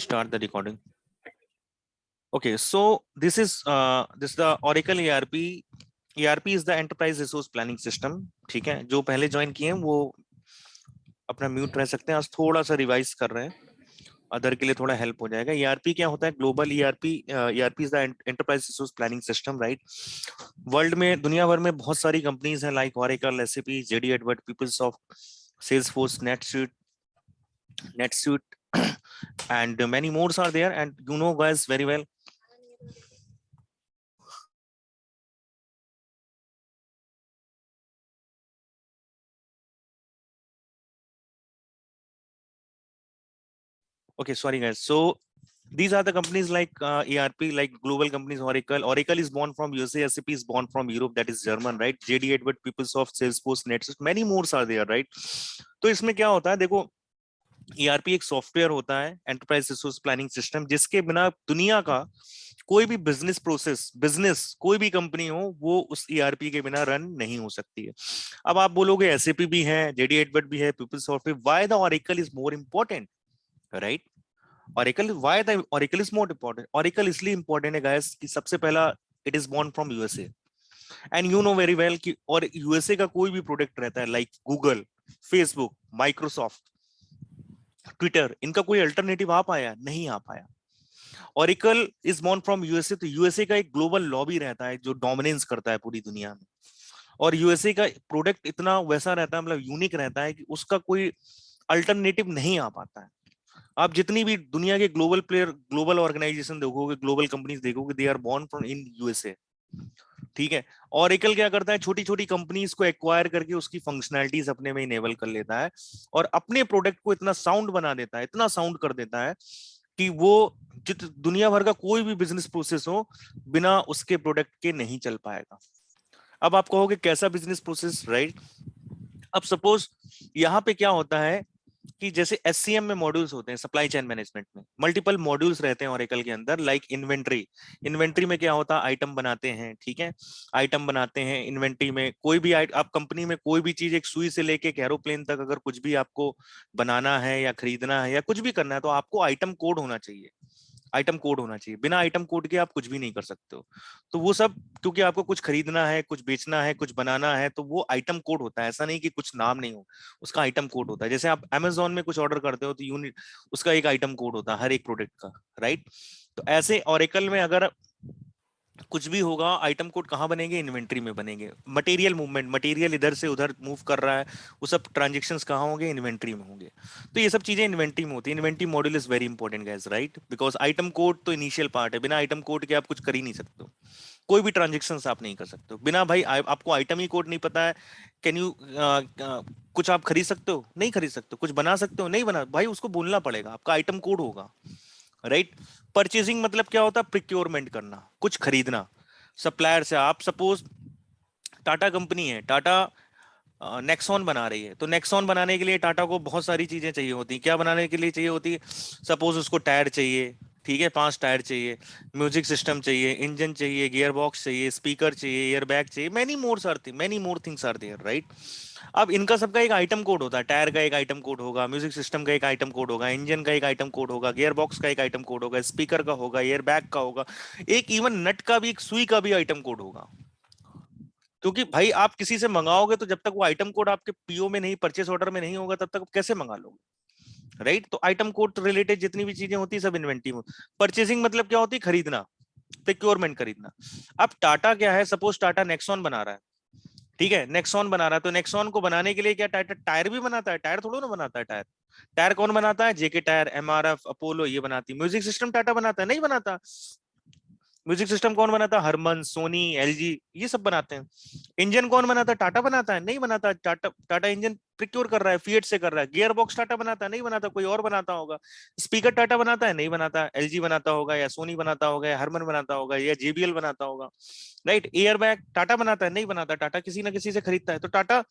Start the recording. Okay, so this is the Oracle ERP. ERP is the Enterprise Resource Planning System. ठीक है, जो पहले join किए हैं वो अपना म्यूट रह सकते हैं, आज थोड़ा सा रिवाइज कर रहे हैं, अदर के लिए थोड़ा हेल्प हो जाएगा। ERP क्या होता है? Global ERP। ERP is the enterprise resource planning system, right. World में, दुनिया भर में बहुत सारी कंपनीज हैं, like Oracle, SAP, JD Edwards, PeopleSoft, Salesforce, NetSuite and many more are there, and you know guys very well. Okay, sorry guys. So these are the companies like ERP, like global companies. Oracle is born from USA. SAP is born from Europe, that is German, right? JD Edwards, PeopleSoft, Salesforce, NetSuite, many more are there, right? तो इसमें क्या होता है, देखो, ERP एक software होता है, enterprise resource planning system, जिसके बिना दुनिया का कोई भी बिजनेस प्रोसेस, बिजनेस कोई भी कंपनी हो, वो उस ERP के बिना रन नहीं हो सकती है। अब आप बोलोगे SAP भी है, JD Edwards भी है, PeopleSoft भी, why the Oracle is more important, right? Oracle, why the Oracle is more important? Oracle इसलिए important है guys कि सबसे पहला it is born from USA and you know very well कि, और USA का कोई भी प्रोडक्ट रहता है like Google, Facebook, Microsoft, Twitter, इनका कोई अल्टरनेटिव आ पाया? नहीं आ पाया। Oracle is born from USA, तो USA का एक ग्लोबल लॉबी रहता है जो डोमिनेंस करता है पूरी दुनिया में, और USA का प्रोडक्ट इतना वैसा रहता है, मतलब यूनिक रहता है कि उसका कोई अल्टरनेटिव नहीं आ पाता है। आप जितनी भी दुनिया के ग्लोबल प्लेयर, ग्लोबल ऑर्गेनाइजेशन देखोगे, ग्लोबल कंपनीज देखोगे, they are born from in USA, ठीक है। ऑरेकल क्या करता है, छोटी छोटी कंपनीज को एक्वायर करके उसकी फंक्शनैलिटीज अपने में इनेबल कर लेता है और अपने प्रोडक्ट को इतना साउंड बना देता है, इतना साउंड कर देता है कि वो जित दुनिया भर का कोई भी बिजनेस प्रोसेस हो, बिना उसके प्रोडक्ट के नहीं चल पाएगा। अब आप कहोगे कैसा बिजनेस प्रोसेस, राइट? अब सपोज यहाँ पे क्या होता है कि जैसे SCM में मॉड्यूल्स होते हैं, सप्लाई चेन मैनेजमेंट में मल्टीपल मॉड्यूल्स रहते हैं Oracle के अंदर, लाइक इन्वेंट्री। इन्वेंट्री में क्या होता है, आइटम बनाते हैं, ठीक है, आइटम बनाते हैं इन्वेंट्री में। कोई भी आप कंपनी में कोई भी चीज, एक सुई से लेके एक एरोप्लेन तक, अगर कुछ भी आपको बनाना है या खरीदना है या कुछ भी करना है, तो आपको आइटम कोड होना चाहिए, आइटम कोड होना चाहिए। बिना आइटम कोड के आप कुछ भी नहीं कर सकते हो। तो वो सब, क्योंकि आपको कुछ खरीदना है, कुछ बेचना है, कुछ बनाना है, तो वो आइटम कोड होता है। ऐसा नहीं कि कुछ नाम नहीं हो, उसका आइटम कोड होता है। जैसे आप Amazon में कुछ ऑर्डर करते हो तो यूनिट, उसका एक आइटम कोड होता है हर एक प्रोडक्ट का, राइट? तो ऐसे Oracle में अगर कुछ भी होगा, आइटम कोड कहाँ बनेंगे? इन्वेंट्री में बनेंगे। मटेरियल मूवमेंट, मटेरियल इधर से उधर मूव कर रहा है, वो सब ट्रांजेक्शन्स कहाँ होंगे? इन्वेंट्री में होंगे। तो ये सब चीजें इन्वेंट्री में होती है। Inventory module is very important guys, right? Because item code तो इनिशियल पार्ट है, बिना आइटम कोड के आप कुछ कर ही नहीं सकते हो, कोई भी ट्रांजेक्शन आप नहीं कर सकते हो बिना, भाई आपको आइटम ही कोड नहीं पता है, कैन यू कुछ आप खरीद सकते हो? नहीं खरीद सकते हो। कुछ बना सकते हो? नहीं बना, भाई उसको बोलना पड़ेगा, आपका आइटम कोड होगा, राइट? परचेजिंग मतलब क्या होता है? प्रिक्योरमेंट करना, कुछ खरीदना सप्लायर से। आप सपोज टाटा कंपनी है, टाटा नेक्सॉन बना रही है, तो नेक्सॉन बनाने के लिए टाटा को बहुत सारी चीजें चाहिए होती हैं। क्या बनाने के लिए चाहिए होती है? सपोज उसको टायर चाहिए, ठीक है, 5 टायर चाहिए, म्यूजिक सिस्टम चाहिए, इंजन चाहिए, गियर बॉक्स चाहिए, स्पीकर चाहिए, एयर बैग चाहिए, many more things are there, right? अब इनका सबका एक आइटम कोड होता है। टायर का एक आइटम कोड होगा, म्यूजिक सिस्टम का एक आइटम कोड होगा, इंजन का एक आइटम कोड होगा, गियर बॉक्स का एक आइटम कोड होगा, स्पीकर का होगा, एयर बैग का होगा, एक इवन नट का भी, एक सुई का भी आइटम कोड होगा। क्योंकि भाई आप किसी से मंगाओगे तो जब तक वो आइटम कोड आपके PO में नहीं, परचेस ऑर्डर में नहीं होगा, तब तक कैसे मंगा लोगे, राइट? तो आइटम कोड रिलेटेड जितनी भी चीजें होती है सब इन्वेंटरी में। परचेसिंग मतलब क्या होती है? खरीदना, प्रिक्योरमेंट, खरीदना। अब टाटा क्या है, सपोज टाटा नेक्सॉन बना रहा है, ठीक है, नेक्सॉन बना रहा है, तो नेक्सॉन को बनाने के लिए क्या टाटा टायर भी बनाता है? टायर थोड़ा ना बनाता है। टायर, टायर कौन बनाता है? JK टायर, MRF, अपोलो, ये बनाती है। म्यूजिक सिस्टम टाटा बनाता है? नहीं बनाता। म्यूजिक सिस्टम कौन बनाता है? हरमन, सोनी, LG, ये सब बनाते हैं। इंजन कौन बनाता है? टाटा बनाता है? नहीं बनाता। टाटा, टाटा इंजन प्रिक्योर कर रहा है, फिएट से कर रहा है। गियर बॉक्स टाटा बनाता है? नहीं बनाता, कोई और बनाता होगा। स्पीकर टाटा बनाता है? नहीं बनाता, LG बनाता होगा, या सोनी बनाता होगा, या हरमन बनाता होगा, या JBL बनाता होगा, राइट? एयर बैग टाटा बनाता है? नहीं बनाता, टाटा किसी ना किसी से खरीदता है। तो टाटा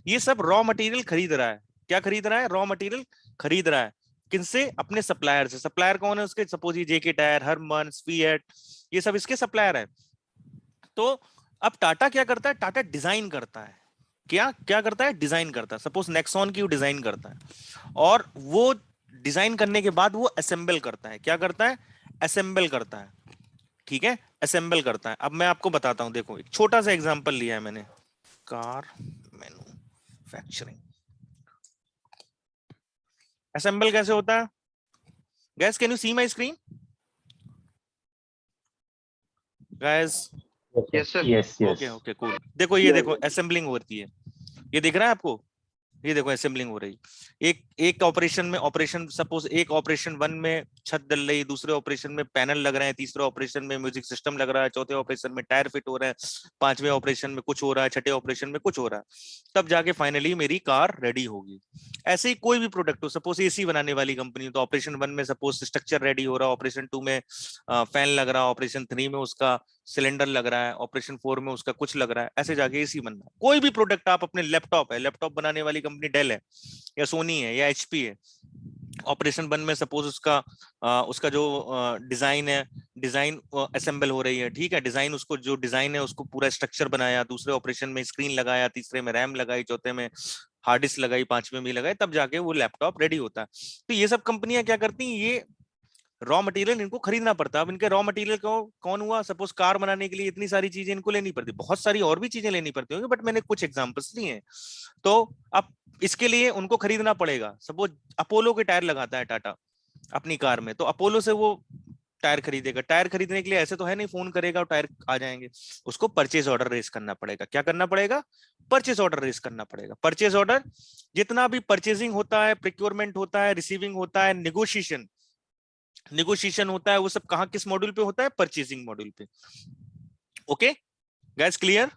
ये सब रॉ मटेरियल खरीद रहा है। क्या खरीद रहा है? रॉ मटेरियल खरीद रहा है। किनसे? अपने सप्लायर से। सप्लायर कौन है उसके? सपोज ये JK टायर, हरमन, फिएट, ये सब इसके सप्लायर है। तो अब टाटा क्या करता है? टाटा डिजाइन करता है। क्या क्या करता है? डिजाइन करता है। सपोज नेक्सॉन की वो डिजाइन करता है, और वो डिजाइन करने के बाद वो असेंबल करता है। क्या करता है? असेंबल करता है। ठीक है, असेंबल करता है। अब मैं आपको बताता हूं, देखो एक छोटा सा एग्जांपल लिया है मैंने, कार मैन्युफैक्चरिंग। असेंबल कैसे होता है? Gas can you see my screen gas? Yes sir. Yes, yes. Okay okay cool. देखो ये देखो असेंबलिंग होती है, ये दिख रहा है आपको? ये देखो असेंबलिंग हो रही। एक एक ऑपरेशन में, ऑपरेशन सपोज एक ऑपरेशन 1 में छत डल रही, दूसरे ऑपरेशन में पैनल लग रहे हैं, तीसरे ऑपरेशन में म्यूजिक सिस्टम लग रहा है, चौथे ऑपरेशन में टायर फिट हो रहा है, पांचवें ऑपरेशन में कुछ हो रहा है, छठे ऑपरेशन में कुछ हो रहा है, तब जाके फाइनली मेरी कार रेडी होगी। ऐसे ही कोई भी प्रोडक्ट हो, सपोज एसी बनाने वाली कंपनी, तो ऑपरेशन 1 में सपोज स्ट्रक्चर रेडी हो रहा है, ऑपरेशन 2 में फैन लग रहा है, ऑपरेशन 3 में उसका सिलेंडर लग रहा है, ऑपरेशन 4 में उसका कुछ लग रहा है, ऐसे जाके एसी बनना है। कोई भी प्रोडक्ट आप अपने, लैपटॉप है, लैपटॉप बनाने वाली कंपनी डेल है या सोनी है या एचपी है, ऑपरेशन 1 में सपोज उसका जो डिजाइन है, डिजाइन असेंबल हो रही है, ठीक है, डिजाइन उसको जो डिजाइन है उसको पूरा स्ट्रक्चर बनाया, दूसरे ऑपरेशन में स्क्रीन लगाया, तीसरे में रैम लगाई, चौथे में हार्ड डिस्क लगाई, पांचवें में लगाई, तब जाके वो लैपटॉप रेडी होता है। तो ये सब कंपनियां क्या करती हैं, ये रॉ मटेरियल इनको खरीदना पड़ता है। अब इनके रॉ मटेरियल को कौन हुआ, सपोज कार बनाने के लिए इतनी सारी चीजें इनको लेनी पड़ती, बहुत सारी और भी चीजें लेनी पड़ती होंगी, बट मैंने कुछ एग्जांपल्स लिए हैं। तो अब इसके लिए उनको खरीदना पड़ेगा। सपोज अपोलो के टायर लगाता है टाटा अपनी कार में, तो अपोलो से वो टायर खरीदेगा। टायर खरीदने के लिए ऐसे तो है नहीं फोन करेगा और टायर आ जाएंगे, उसको परचेज ऑर्डर रेस करना पड़ेगा। क्या करना पड़ेगा? परचेज ऑर्डर रेस करना पड़ेगा। परचेज ऑर्डर, जितना भी परचेजिंग होता है, प्रोक्योरमेंट होता है, रिसीविंग होता है, नेगोशिएशन होता है, वो सब कहां, किस मॉड्यूल पे होता है? परचेजिंग मॉड्यूल पे। Okay guys, clear?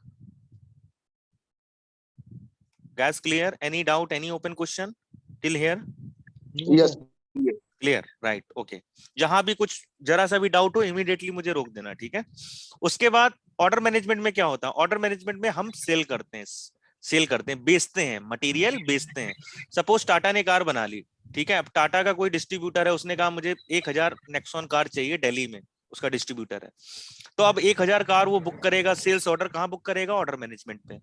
Guys clear? Any doubt, any open question till here? Yes. Clear, right, okay. जहां भी कुछ जरा सा भी डाउट हो इमीडिएटली मुझे रोक देना, ठीक है? उसके बाद ऑर्डर मैनेजमेंट में क्या होता है? ऑर्डर मैनेजमेंट में हम सेल करते हैं, बेचते हैं, मटेरियल बेचते हैं। सपोज टाटा ने कार बना ली, ठीक है, अब टाटा का कोई डिस्ट्रीब्यूटर है, उसने कहा मुझे 1000 नेक्सॉन कार चाहिए दिल्ली में, उसका डिस्ट्रीब्यूटर है, तो अब 1000 कार वो बुक करेगा। सेल्स ऑर्डर कहाँ बुक करेगा? ऑर्डर मैनेजमेंट पे,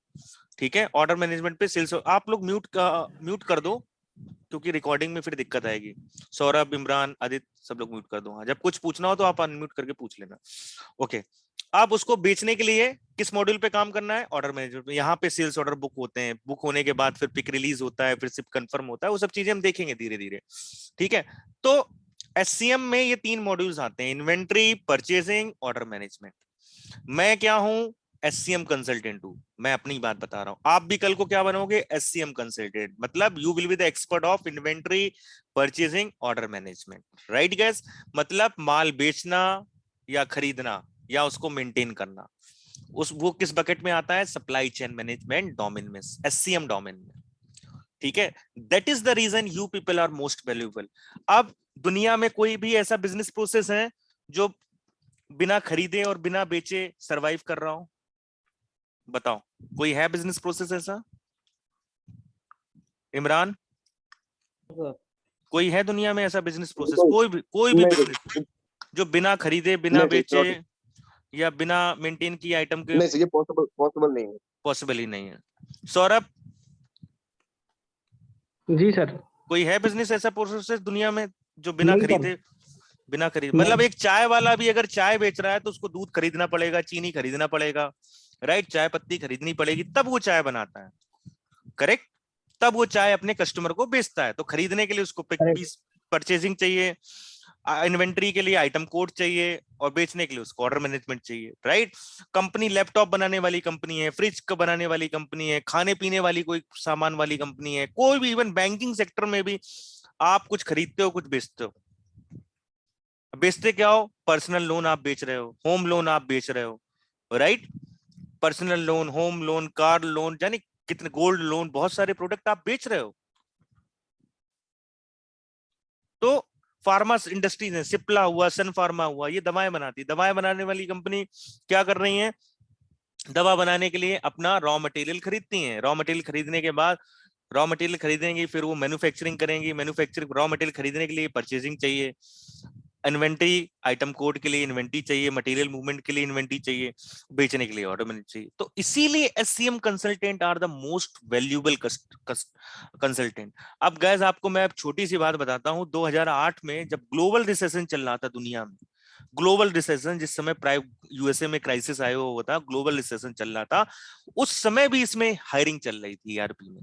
ठीक है, ऑर्डर मैनेजमेंट पे सेल्स। आप लोग म्यूट कर दो क्योंकि रिकॉर्डिंग में फिर दिक्कत आएगी। सौरभ, इमरान, आदित्य, सब लोग म्यूट कर दो। हाँ, जब कुछ पूछना हो तो आप अनम्यूट करके पूछ लेना। ओके, आप उसको बेचने के लिए किस मॉड्यूल पे काम करना है? ऑर्डर मैनेजमेंट में। यहाँ पे सेल्स ऑर्डर बुक होते हैं, बुक होने के बाद फिर पिक रिलीज होता है, फिर सिप कंफर्म होता है, वो सब चीजें हम देखेंगे धीरे धीरे, ठीक है? तो एससीएम में ये 3 मॉड्यूल्स आते हैं, इन्वेंट्री, परचेजिंग, ऑर्डर मैनेजमेंट। मैं क्या हूं? एससीएम कंसल्टेंट हूं। मैं अपनी बात बता रहा हूं, आप भी कल को क्या बनोगे? एससीएम कंसल्टेंट, मतलब you will be the expert of inventory, purchasing, order management, right gas? मतलब माल बेचना या खरीदना या उसको मेंटेन करना, वो किस बकेट में आता है? सप्लाई चेन मैनेजमेंट डोमेन में, एससीएम डोमेन में, ठीक है? That is the reason you people are most valuable. अब दुनिया में कोई भी ऐसा बिजनेस प्रोसेस है जो बिना खरीदे और बिना बेचे सरवाइव कर रहा हो? बताओ, कोई है बिजनेस प्रोसेस ऐसा? इमरान, कोई है दुनिया में ऐसा बिजनेस प्रोसेस? कोई भी बिजनेस जो बिना खरीदे, बिना बेचे या बिना मेंटेन किए आइटम के? नहीं सर, ये पॉसिबल नहीं है। पॉसिबल ही नहीं है। सौरभ, जी सर। कोई है बिजनेस ऐसा प्रोसेस दुनिया में जो बिना नहीं सर। खरीदे, मतलब एक चाय वाला भी अगर चाय बेच रहा है तो उसको दूध खरीदना पड़ेगा, चीनी खरीदना पड़ेगा, राइट? चाय पत्ती खरीदनी पड़ेगी, तब वो चाय बनाता है, करेक्ट? तब वो चाय अपने कस्टमर को बेचता है। तो खरीदने के लिए उसको परचेजिंग चाहिए, इन्वेंट्री के लिए आइटम कोड चाहिए, और बेचने के लिए उसको ऑर्डर मैनेजमेंट चाहिए, राइट? कंपनी लैपटॉप बनाने वाली कंपनी है, फ्रिज का बनाने वाली कंपनी है, खाने पीने वाली कोई सामान वाली कंपनी है, कोई भी, इवन बैंकिंग सेक्टर में भी आप कुछ खरीदते हो, कुछ बेचते हो। बेचते क्या हो? पर्सनल लोन आप बेच रहे हो, होम लोन आप बेच रहे हो, right? Personal loan, home loan, car loan, यानी कितने, गोल्ड लोन, बहुत सारे प्रोडक्ट आप बेच रहे हो। तो फार्मा इंडस्ट्रीज है, सिप्ला हुआ, सन फार्मा हुआ, ये दवाएं बनाती, दवाएं बनाने वाली कंपनी क्या कर रही है? दवा बनाने के लिए अपना रॉ मटेरियल खरीदती हैं। रॉ मटेरियल खरीदने के बाद, रॉ मटेरियल खरीदेंगी, फिर वो मैन्युफैक्चरिंग करेंगी, मैन्युफैक्चरिंग, रॉ मटेरियल खरीदने के लिए परचेजिंग चाहिए, इन्वेंटरी, आइटम कोड के लिए इन्वेंटरी चाहिए, मटेरियल मूवमेंट के लिए इन्वेंटरी चाहिए, बेचने के लिए ऑर्डर मैनेजमेंट चाहिए। तो इसीलिए SCM consultant are the most valuable consultant. अब गाइस आपको मैं अब छोटी सी बात बताता हूं, 2008 में जब ग्लोबल रिसेशन चल रहा था दुनिया में, ग्लोबल रिसेशन, जिस समय यूएसए में क्राइसिस आया हुआ था, ग्लोबल रिसेशन चल रहा था, उस समय भी इसमें हायरिंग चल रही थी ईआरपी में।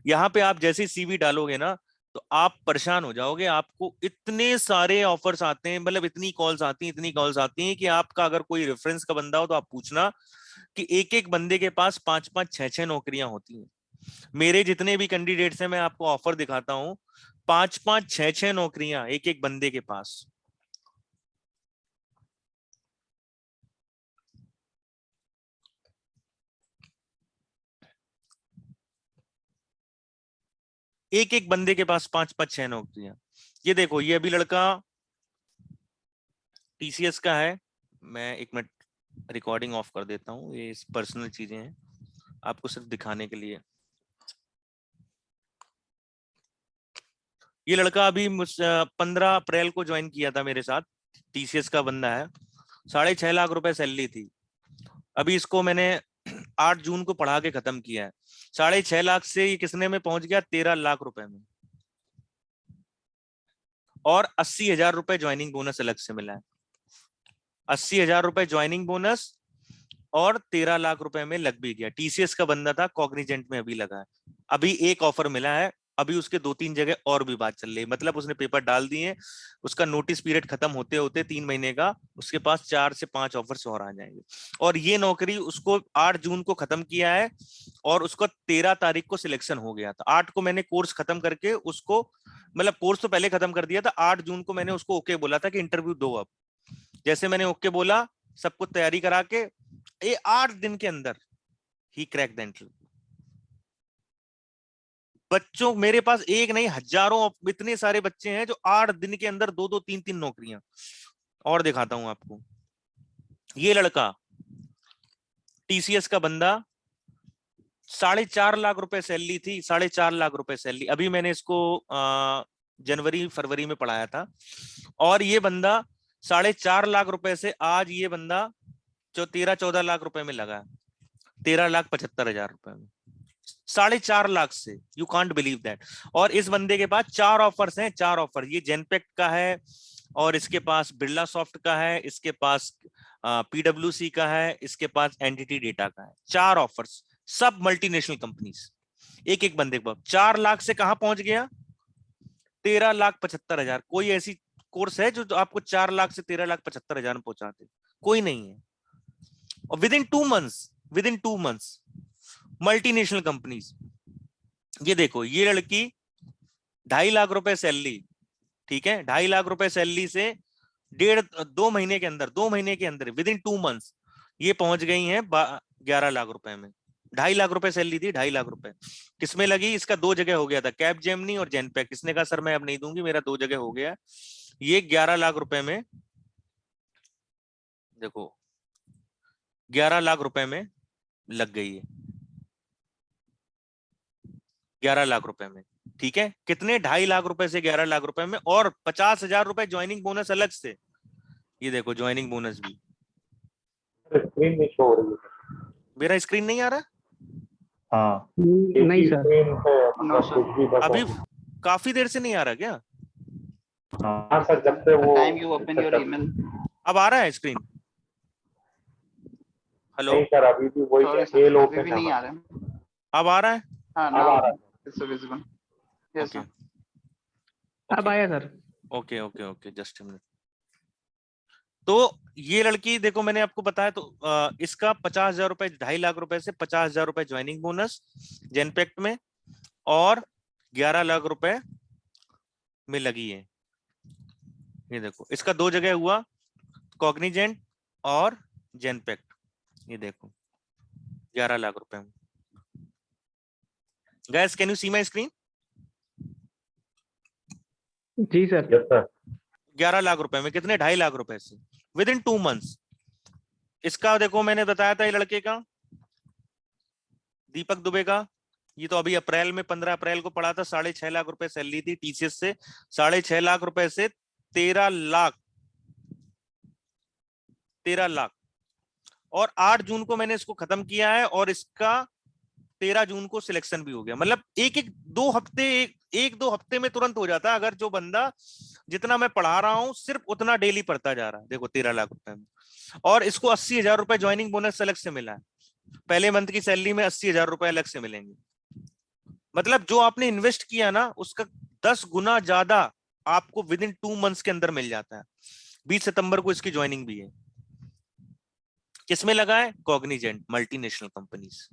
यहाँ पे आप जैसे सीवी डालोगे ना तो आप परेशान हो जाओगे, आपको इतने सारे ऑफर्स आते हैं, मतलब इतनी कॉल्स आती हैं, इतनी कॉल्स आती हैं कि आपका अगर कोई रेफरेंस का बंदा हो तो आप पूछना कि एक एक बंदे के पास 5-5 6-6 नौकरियां होती हैं। मेरे जितने भी कैंडिडेट्स हैं मैं आपको ऑफर दिखाता हूं, 5-5 6-6 नौकरियां एक एक बंदे के पास। एक एक बंदे के पास 5-5 6 नौकरियां। ये देखो, ये अभी लड़का टीसीएस का है। मैं एक मिनट रिकॉर्डिंग ऑफ कर देता हूँ, ये पर्सनल चीजें हैं, आपको सिर्फ दिखाने के लिए। ये लड़का अभी 15 अप्रैल को ज्वाइन किया था मेरे साथ, टीसीएस का बंदा है, 6.5 लाख रुपए सैलरी थी। अभी इसको मैंने 8 जून को पढ़ा के खत्म किया है। 6.5 लाख से ये किसने में पहुंच गया, 13 लाख रुपए में, और 80,000 रुपए ज्वाइनिंग बोनस अलग से मिला है। 80,000 रुपए ज्वाइनिंग बोनस और 13 लाख रुपए में लग भी गया। टीसीएस का बंदा था, कॉग्निजेंट में अभी लगा है। अभी एक ऑफर मिला है, अभी उसके 2-3 जगह और भी बात चल रही है, मतलब उसने पेपर डाल दिए, उसका नोटिस पीरियड खत्म होते होते 3 महीने का, उसके पास 4 से 5 ऑफर्स और आ जाएंगे। और ये नौकरी उसको 8 जून को खत्म किया है और उसका 13 तारीख को सिलेक्शन हो गया था। 8 को मैंने कोर्स खत्म करके उसको, मतलब कोर्स तो पहले खत्म कर दिया था, 8 जून को मैंने उसको ओके बोला था कि इंटरव्यू दो। अब जैसे मैंने ओके बोला, सब कुछ तैयारी करा के, ये 8 दिन के अंदर ही क्रैक द इंटरव्यू। बच्चों मेरे पास एक नहीं हजारों, इतने सारे बच्चे हैं जो 8 दिन के अंदर 2-2 3-3 नौकरियां। और दिखाता हूं आपको, ये लड़का टीसीएस का बंदा, 4.5 लाख रुपए सैलरी थी, 4.5 लाख रुपए सैलरी। अभी मैंने इसको जनवरी फरवरी में पढ़ाया था, और ये बंदा 4.5 लाख रुपए से आज ये बंदा जो 13-14 लाख रुपए में लगा है, 13,75,000 रुपए में, 4.5 लाख से। You can't believe that. और इस बंदे के पास 4 ऑफर्स हैं, 4 ऑफर। ये जेनपेक्ट का है, और इसके पास बिरला सॉफ्ट का है, इसके पास पीडब्ल्यूसी का है, इसके पास एनटीटी डेटा का है। 4 ऑफर्स, सब मल्टीनेशनल कंपनीज। एक एक बंदे के पास 4 लाख से कहां पहुंच गया, 13,75,000। कोई ऐसी कोर्स है जो आपको 4 लाख से 13,75,000 में पहुंचाते? कोई नहीं है। और with in 2 months multinational companies. ये देखो, ये लड़की 2.5 लाख रुपए सैलरी, ठीक है, 2.5 लाख रुपए सैलरी से 2 महीने के अंदर, 2 महीने के अंदर, विद इन 2 मंथ्स ये पहुंच गई हैं 11 लाख रुपए में। 2.5 लाख रुपए सैलरी थी, 2.5 लाख रुपए किसमें लगी, इसका 2 जगह हो गया था, कैप जेमनी और जेनपैक। किसने कहा सर मैं अब नहीं दूंगी, मेरा 2 जगह हो गया। ये 11 लाख रुपए में, देखो 11 लाख रुपए में लग गई है, 11 लाख रुपए में। ठीक है, कितने, 2.5 लाख रुपए से 11 लाख रुपए में, और 50,000 रुपए ज्वाइनिंग बोनस अलग से। ये देखो ज्वाइनिंग बोनस भी। स्क्रीन नहीं शो हो रही है। मेरा स्क्रीन नहीं आ रहा? हाँ नहीं सर, स्क्रीन पे नो सर। कुछ भी बस अभी काफी देर से नहीं आ रहा क्या? हाँ सर, जब से वो time you open your email. अब आ रहा है स्क्रीन? हेलो, नहीं सर, अभी भी वही सॉरी मेल सर, अभी ओपन भी है। नहीं आ रहे हैं। अब आ रहा है? हाँ, अब आ नाउ रहा है। It's visible. Yes okay sir. अब आया sir. Okay okay okay, just minute. तो ये लड़की देखो, मैंने आपको बताया तो इसका 50,000 रुपए, 2.5 लाख रुपए से 50,000 रुपए ज्वाइनिंग बोनस जेनपेक्ट में, और 11 लाख रुपए में लगी है। ये देखो, इसका 2 जगह हुआ, कॉग्निजेंट और जेनपेक्ट। ये देखो 11 लाख रुपए में। Guys can you see my screen? जी सर। Yes sir. 11 लाख रुपए में, कितने, 2.5 लाख रुपए से, विद इन 2 मंथ्स। इसका देखो मैंने बताया था, ये लड़के का, दीपक दुबे का, ये तो अभी अप्रैल में 15 अप्रैल को पड़ा था, 6.5 लाख रुपए सैलरी थी टीसीएस से। 6.5 लाख रुपए से 13 लाख। और 8 जून को मैंने इसको खत्म किया है और इसका 13 जून को सिलेक्शन भी हो गया। मतलब एक दो हफ्ते में तुरंत हो जाता है अगर जो बंदा जितना मैं पढ़ा रहा हूं सिर्फ उतना डेली पढ़ता जा रहा है। देखो 13 लाख रुपए में, और इसको 80,000 रुपए ज्वाइनिंग बोनस अलग से मिला है। पहले मंथ की सैलरी में 80,000 रुपए अलग से मिलेंगे। मतलब जो आपने इन्वेस्ट किया ना उसका 10 गुना ज्यादा आपको विद इन 2 मंथ्स के अंदर मिल जाता है। 20 सितंबर को इसकी ज्वाइनिंग भी है। किसमें लगा है? Cognizant, multinational companies.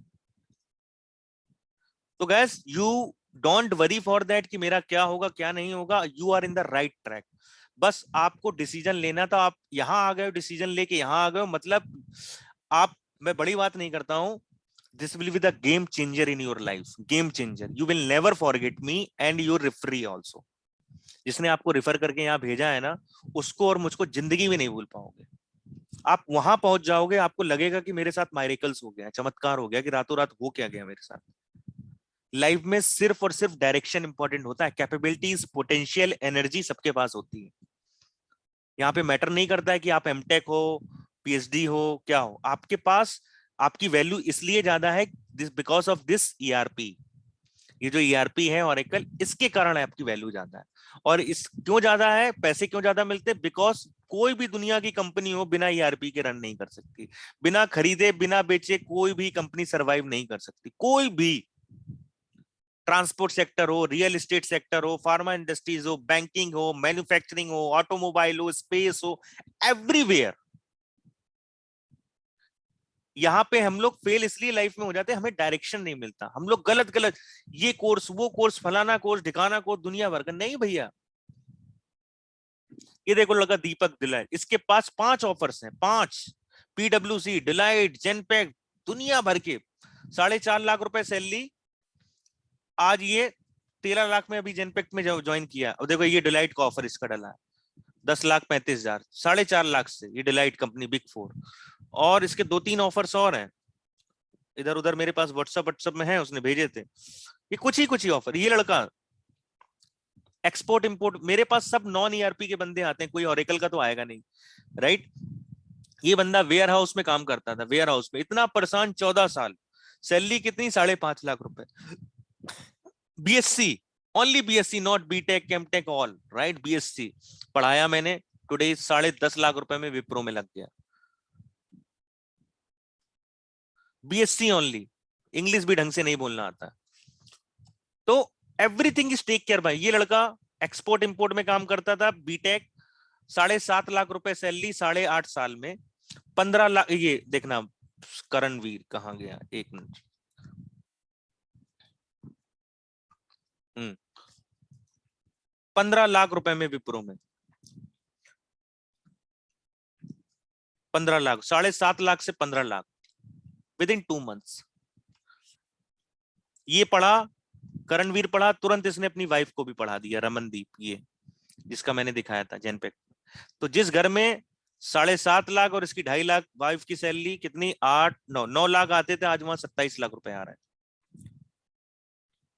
तो guess you don't worry for that कि मेरा क्या होगा क्या नहीं होगा। You are in the right track. बस आपको डिसीजन लेना था। आप यहां आ गए, डिसीजन लेके यहां आ गए, मतलब आप, मैं बड़ी बात नहीं करता हूं, this will be the game changer in your life. Game changer. You will never forget me and your referee also. जिसने आपको रेफर करके यहाँ भेजा है ना, उसको और मुझको जिंदगी में नहीं भूल पाओगे। आप वहां पहुंच जाओगे, आपको लगेगा कि मेरे साथ मायरेकल्स हो गया, चमत्कार हो गया, कि रातों रात हो क्या गया मेरे साथ। लाइफ में सिर्फ और सिर्फ डायरेक्शन इंपॉर्टेंट होता है। कैपेबिलिटीज, पोटेंशियल, एनर्जी सबके पास होती है। यहाँ पे मैटर नहीं करता है कि आप एमटेक हो, पीएचडी हो, क्या हो। आपके पास आपकी वैल्यू इसलिए ज्यादा है बिकॉज ऑफ दिस ईआरपी। ये जो ईआरपी है ऑरेकल, इसके कारण आपकी वैल्यू ज्यादा है। और इस क्यों ज्यादा है, पैसे क्यों ज्यादा मिलते हैं? बिकॉज कोई भी दुनिया की कंपनी हो बिना ईआरपी के रन नहीं कर सकती। बिना खरीदे बिना बेचे कोई भी कंपनी सरवाइव नहीं कर सकती। कोई भी, ट्रांसपोर्ट सेक्टर हो, रियल एस्टेट सेक्टर हो, फार्मा इंडस्ट्रीज हो, बैंकिंग हो, मैन्युफैक्चरिंग हो, ऑटोमोबाइल हो, स्पेस हो, एवरीवेयर। यहाँ पे हम लोग फेल इसलिए लाइफ में हो जाते हैं, हमें डायरेक्शन नहीं मिलता। हम लोग गलत गलत, ये कोर्स, वो कोर्स, फलाना कोर्स, ढिकाना कोर्स, दुनिया भर का। नहीं भैया, ये देखो लगा दीपक डिलाइट, इसके पास 5 ऑफर्स हैं, 5। पीडब्ल्यूसी, डिलाइट, जेनपैक, दुनिया भर के 4.5 लाख रुपए सैलरी। आज ये 13 लाख में अभी जेनपैक्ट में ज्वाइन किया। और देखो ये डिलाइट का ऑफर इसका डला है 10,35,000, 4.5 लाख से। ये डिलाइट कंपनी बिग 4। और इसके 2-3 ऑफर्स और हैं इधर उधर, मेरे पास व्हाट्सएप में है, उसने भेजे थे। ये कुछ ही ऑफर। ये लड़का एक्सपोर्ट इंपोर्ट, मेरे पास सब नॉन ईआरपी के बंदे आते हैं, कोई ऑरेकल का तो आएगा नहीं, राइट। ये बंदा वेयर हाउस में काम करता था, वेयर हाउस में इतना परेशान, 14 साल, सैलरी कितनी? 5.5 लाख रुपए। BSc, only BSc, not BTech, MTech, all right, BSc पढ़ाया मैंने। टुडे 10.5 लाख रुपए में विप्रो में लग गया। बीएससी ओनली, इंग्लिश भी ढंग से नहीं बोलना आता। तो एवरीथिंग इज टेक केयर भाई। ये लड़का एक्सपोर्ट इंपोर्ट में काम करता था, बीटेक, 7.5 लाख रुपए सैलरी, 8.5 साल में 15 लाख। ये देखना करणवीर कहाँ गया, एक मिनट। 15 लाख रुपए में विप्रो में, 15 लाख, 7.5 लाख से 15 लाख विद इन 2 मंथ्स। ये पढ़ा, करणवीर पढ़ा, तुरंत इसने अपनी वाइफ को भी पढ़ा दिया, रमनदीप, ये जिसका मैंने दिखाया था जेनपेक। तो जिस घर में 7.5 लाख और इसकी 2.5 लाख वाइफ की सैलरी, कितनी? 9 लाख आते थे, आज वहां 27 लाख रुपए आ रहे हैं।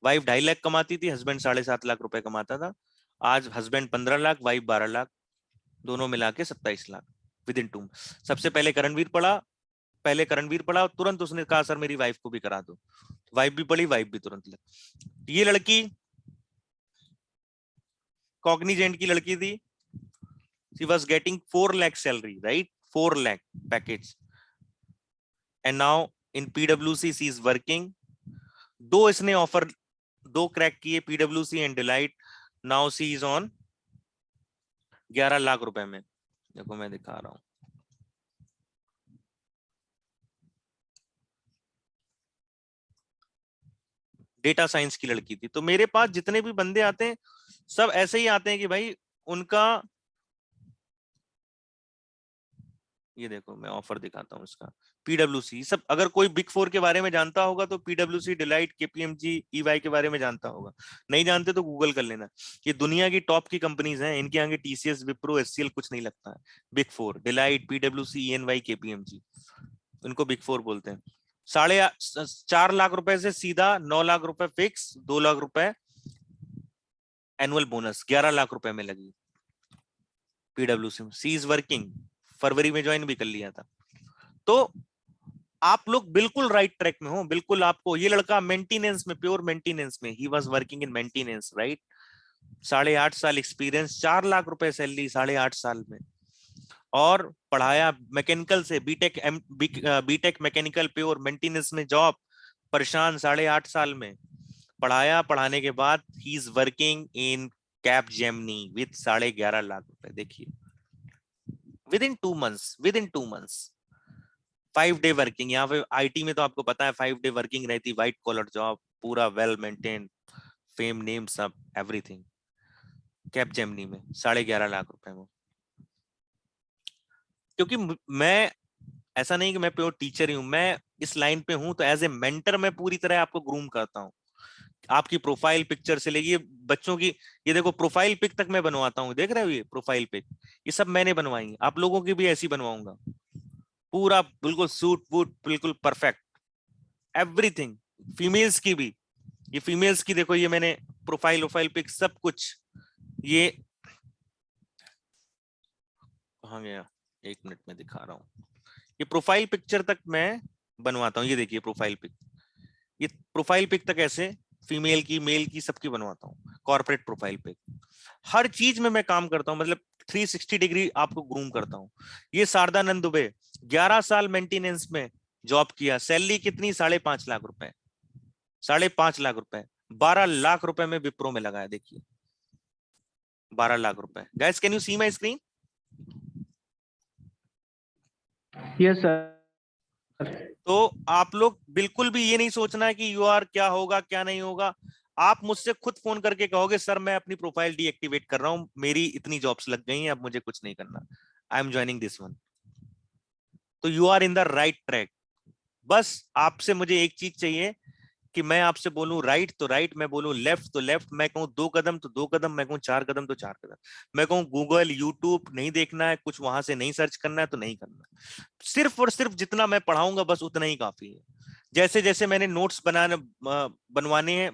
वाइफ 2.5 लाख कमाती थी, हस्बैंड 7.5 लाख रुपए कमाता था। आज हस्बैंड 15 लाख, वाइफ 12 लाख, दोनों मिला के 27 लाख विद इन 2। सबसे पहले करणवीर पढ़ा, तुरंत उसने कहा सर मेरी वाइफ को भी करा दो। वाइफ भी पढ़ी, वाइफ भी तुरंत लग। ये लड़की कॉग्निजेंट की लड़की थी। She was getting 4 lakh salary, right, 4 lakh package. And now in पीडब्ल्यूसी शी इज वर्किंग। 2 इसने ऑफर, 2 क्रैक किए, पीडब्ल्यूसी and Deloitte. Now she is on 11 lakh रुपए में। देखो मैं दिखा रहा हूं, डेटा साइंस की लड़की थी। तो मेरे पास जितने भी बंदे आते हैं सब ऐसे ही आते हैं कि भाई उनका, ये देखो मैं ऑफर दिखाता हूँ इसका, पीडब्ल्यूसी सब। अगर कोई बिग 4 के बारे में जानता होगा तो पीडब्ल्यूसी, डिलाइट, केपीएमजी, ईवाई के बारे में जानता होगा। नहीं जानते तो गूगल कर लेना। ये दुनिया की टॉप की कंपनीज हैं, इनके आगे टीसीएस, विप्रो, एचसीएल कुछ नहीं लगता है। बिग 4, डिलाइट, पीडब्ल्यूसी, ईएनवाई, केपीएमजी, इनको बिग 4 बोलते हैं। 4.5 लाख रुपए से सीधा 9 लाख रुपए फिक्स, 2 लाख रुपए एनुअल बोनस, 11 लाख रुपए में लगी। पीडब्ल्यूसी में, सी इज वर्किंग, फरवरी में ज्वाइन भी कर लिया था। तो आप लोग बिल्कुल राइट ट्रैक में हो, बिल्कुल। आपको ये लड़का मेंटेनेंस में, प्योर मेंटेनेंस में, he was working in maintenance, right. 8.5 साल एक्सपीरियंस, 4 लाख रुपए सैलरी 8.5 साल में, और पढ़ाया मैकेनिकल से, बीटेक मैकेनिकल प्योर मेंटेनेंस में जॉब, परेशान 8.5 साल में पढ़ाया। पढ़ाने के बाद he is working in cap Gemini with 11.5 lakh रुपए। देखिए, with in 2 months 5 day working. यहाँ पे आईटी में तो आपको पता है 5 डे वर्किंग रहती, व्हाइट कॉलर जॉब, पूरा वेल मेंटेन, फेम, नेम, सब एवरीथिंग। कैप जेमनी में 11.5 लाख रुपए में। क्योंकि मैं, ऐसा नहीं कि मैं प्योर टीचर ही हूं, मैं इस लाइन पे हूं, तो एज ए मेंटर मैं पूरी तरह आपको ग्रूम करता हूं। आपकी प्रोफाइल पिक्चर से लेके बच्चों की, ये देखो प्रोफाइल पिक तक मैं बनवाता हूँ, देख रहे हो ये प्रोफाइल पिक, ये सब मैंने बनवाई है। आप लोगों की भी ऐसी बनवाऊंगा, पूरा बिल्कुल सूट वूट बिल्कुल परफेक्ट, एवरीथिंग। फीमेल्स की भी, ये फीमेल्स की देखो, ये मैंने प्रोफाइल पिक सब कुछ, ये कहाँ गया, 1 मिनट में दिखा रहा हूँ। ये प्रोफाइल पिक्चर तक मैं बनवाता हूँ, ये देखिए प्रोफाइल पिक, ये प्रोफाइल पिक तक ऐसे फीमेल की, मेल की, सबकी बनवाता हूँ। कॉर्पोरेट प्रोफाइल पिक, हर चीज में मैं काम करता हूँ, मतलब 360 डिग्री आपको ग्रूम करता हूँ। ये शारदानंद दुबे 11 साल मेंटेनेंस में जॉब किया, सैलरी कितनी, 5.5 लाख रुपए, 5.5 लाख रुपए, 12 लाख रुपए में विप्रो में लगाया। देखिए 12 लाख रुपए। Guys can you see my screen? Yes sir. तो आप लोग बिल्कुल भी ये नहीं सोचना है कि यू आर क्या होगा क्या नहीं होगा। आप मुझसे खुद फोन करके कहोगे सर मैं अपनी प्रोफाइल डीएक्टिवेट कर रहा हूं, मेरी इतनी जॉब्स लग गई हैं, अब मुझे कुछ नहीं करना, I am joining this one. तो you are in the right track. बस आपसे मुझे एक चीज चाहिए कि मैं आपसे बोलूं राइट तो राइट, मैं बोलूं लेफ्ट तो लेफ्ट, मैं कहूं 2 कदम तो 2 कदम, मैं कहूं 4 कदम तो 4 कदम, मैं कहूं गूगल यूट्यूब नहीं देखना है, कुछ वहां से नहीं सर्च करना है तो नहीं करना। सिर्फ और सिर्फ जितना मैं पढ़ाऊंगा बस उतना ही काफी है। जैसे जैसे मैंने नोट्स बनवाने हैं,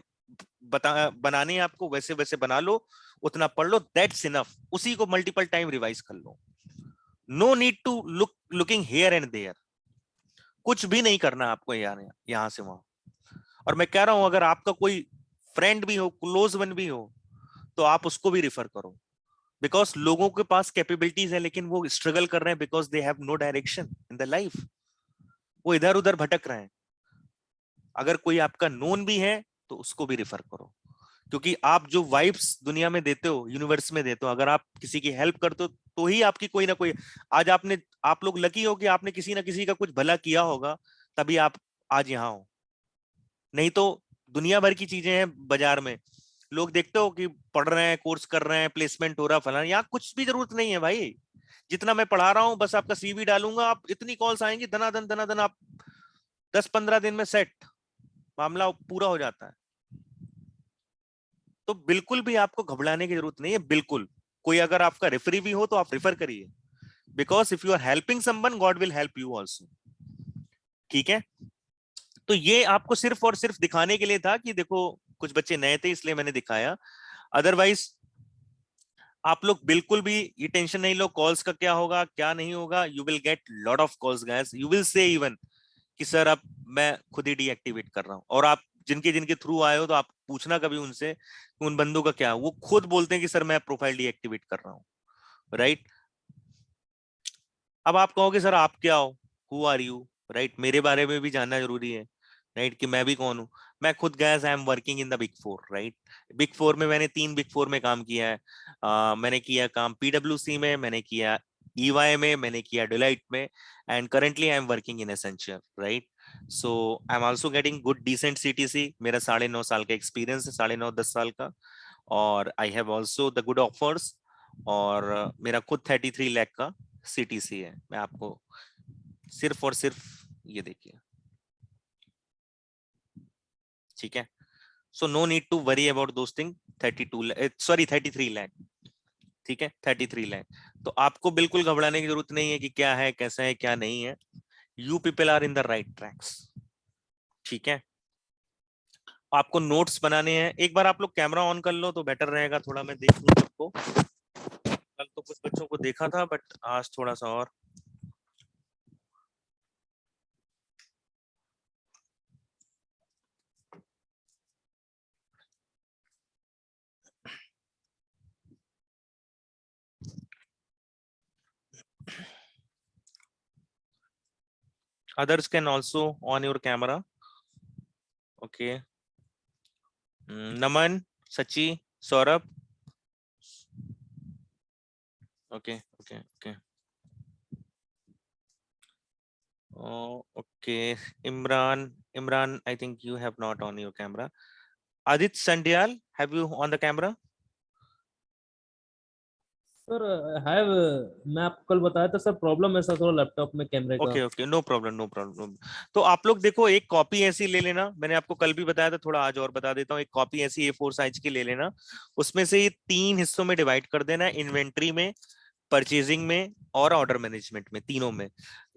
बनाने हैं आपको, वैसे वैसे बना लो, उतना पढ़ लो, दैट्स इनफ। उसी को मल्टीपल टाइम रिवाइज कर लो। No need to looking here and there, कुछ भी नहीं करना आपको यार यहां से वहां। और मैं कह रहा हूं अगर आपका कोई फ्रेंड भी हो, क्लोज वन भी हो, तो आप उसको भी रिफर करो, बिकॉज लोगों के पास कैपेबिलिटीज है लेकिन वो स्ट्रगल कर रहे हैं because they have no direction in the life, वो इधर उधर भटक रहे हैं। अगर कोई आपका नोन भी है तो उसको भी रिफर करो, क्योंकि आप जो वाइब्स दुनिया में देते हो, यूनिवर्स में देते हो, अगर आप किसी की हेल्प करते हो तो ही आपकी कोई ना कोई, आज आप लोग लकी हो कि आपने किसी ना किसी का कुछ भला किया होगा, तभी आप आज यहाँ हो। नहीं तो दुनिया भर की चीजें हैं बाजार में, लोग देखते हो कि पढ़ रहे हैं, कोर्स कर रहे हैं, प्लेसमेंट हो रहा, फलाना, यहाँ कुछ भी जरूरत नहीं है भाई। जितना मैं पढ़ा रहा हूँ बस आपका सीवी डालूंगा, आप इतनी कॉल्स आएंगी धनाधन धनाधन, आप 10-15 दिन में सेट, मामला पूरा हो जाता है। तो बिल्कुल भी आपको घबराने की जरूरत नहीं है, बिल्कुल। कोई अगर आपका रेफरी भी हो तो आप रेफर करिए, because if you are helping someone God will help you also. ठीक है, तो ये आपको सिर्फ और सिर्फ दिखाने के लिए था कि देखो कुछ बच्चे नए थे इसलिए मैंने दिखाया, अदरवाइज आप लोग बिल्कुल भी ये टेंशन नहीं लो कॉल्स का क्या होगा क्या नहीं होगा। You will get lot of calls guys, you will say even कि सर अब मैं खुद ही डीएक्टिवेट कर रहा हूँ। और आप जिनके जिनके थ्रू आए हो तो आप पूछना कभी उनसे कि उन बंदों का क्या, वो खुद बोलते हैं कि सर मैं प्रोफाइल डीएक्टिवेट कर रहा हूँ, राइट। अब आप कहोगे सर आप क्या हो, हु आर यू, राइट, मेरे बारे में भी जानना जरूरी है, राइट, कि मैं भी कौन हूँ। मैं खुद gas I am working in the big 4, right. Big 4 में मैंने 3 बिग 4 में काम किया है। मैंने किया काम पीडब्ल्यूसी में, मैंने किया ईवाई में, मैंने किया डिलाइट में, and currently I am working in essential, right. So I am also getting good decent CTC. मेरा 9.5 साल का एक्सपीरियंस है, 9.5-10 साल का, और I have also the good offers. और मेरा खुद 33 लाख का सीटीसी है। मैं आपको सिर्फ और सिर्फ ये देखिए, ठीक है। So no need to worry about those thing. 33 lakh, ठीक है, 33 लाख। तो आपको बिल्कुल घबराने की जरूरत नहीं है कि क्या है कैसा है क्या नहीं है। You people are in the right tracks, ठीक है। आपको नोट्स बनाने हैं, एक बार आप लोग कैमरा ऑन कर लो तो बेटर रहेगा, थोड़ा मैं देख लूं सबको। कल तो कुछ बच्चों को देखा था बट आज थोड़ा सा और। Others can also on your camera. Okay. Naman, Sachi, Saurabh. Okay, okay, okay. Oh, okay. Imran, I think you have not on your camera. Adit Sandyal, have you on the camera? Sir have मैं आपको कल बताया था sir, problem ऐसा थोड़ा laptop में कैमरे का। Okay okay, no problem no problem. तो आप लोग देखो, एक कॉपी ऐसी ले लेना, मैंने आपको कल भी बताया था, थोड़ा आज और बता देता हूँ। एक कॉपी ऐसी A4 साइज की ले लेना, उसमें से ये 3 हिस्सों में डिवाइड कर देना, इन्वेंट्री में, परचेजिंग में और ऑर्डर मैनेजमेंट में, तीनों में।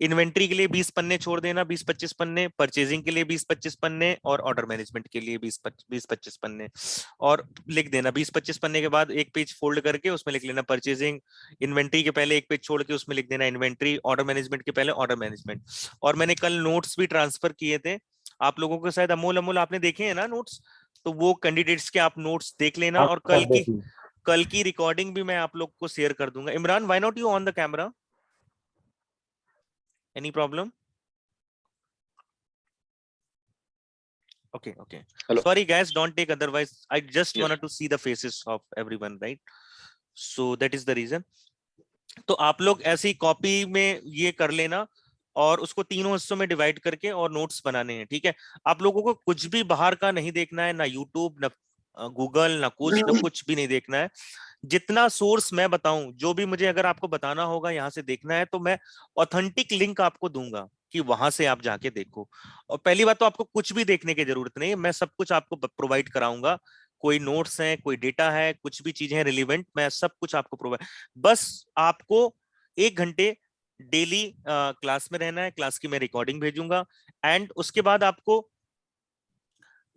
इन्वेंट्री के लिए 20 पन्ने छोड़ देना, 20-25 पन्ने, परचेजिंग के लिए 20-25 पन्ने और ऑर्डर मैनेजमेंट के लिए 20-25 पन्ने। और लिख देना 20-25 पन्ने के बाद एक पेज फोल्ड करके उसमें लिख लेना परचेजिंग, इन्वेंट्री के पहले एक पेज छोड़ के उसमें लिख देना इन्वेंट्री, ऑर्डर मैनेजमेंट के पहले ऑर्डर मैनेजमेंट। और मैंने कल नोट्स भी ट्रांसफर किए थे आप लोगों को, शायद अमोल अमोल आपने देखे हैं ना नोट्स, तो वो कैंडिडेट्स के आप नोट्स देख लेना। हाँ, और सर, देख ली। कल की रिकॉर्डिंग भी मैं आप लोग को शेयर कर दूंगा। Imran, why not you on the camera? Any problem? Okay, okay. Hello. Sorry guys, don't take otherwise. I just Yes. wanted to see the faces of everyone, right? So that is the reason. तो आप लोग ऐसी copy में ये कर लेना और उसको तीनों हिस्सों में डिवाइड करके और नोट्स बनाने हैं, ठीक है? आप लोगों को कुछ भी बाहर का नहीं देखना है, ना यूट्यूब, ना गूगल, ना कुछ भी नहीं देखना है। जितना सोर्स मैं बताऊं, जो भी मुझे अगर आपको बताना होगा, यहाँ से देखना है, तो मैं ऑथेंटिक लिंक आपको दूंगा कि वहां से आप जाके देखो। और पहली बात तो आपको कुछ भी देखने की जरूरत नहीं है, मैं सब कुछ आपको प्रोवाइड कराऊंगा। कोई नोट्स हैं, कोई डेटा है, कुछ भी चीजें हैं रिलेवेंट, मैं सब कुछ आपको प्रोवाइड। बस आपको 1 घंटे डेली क्लास में रहना है, क्लास की मैं रिकॉर्डिंग भेजूंगा। एंड उसके बाद आपको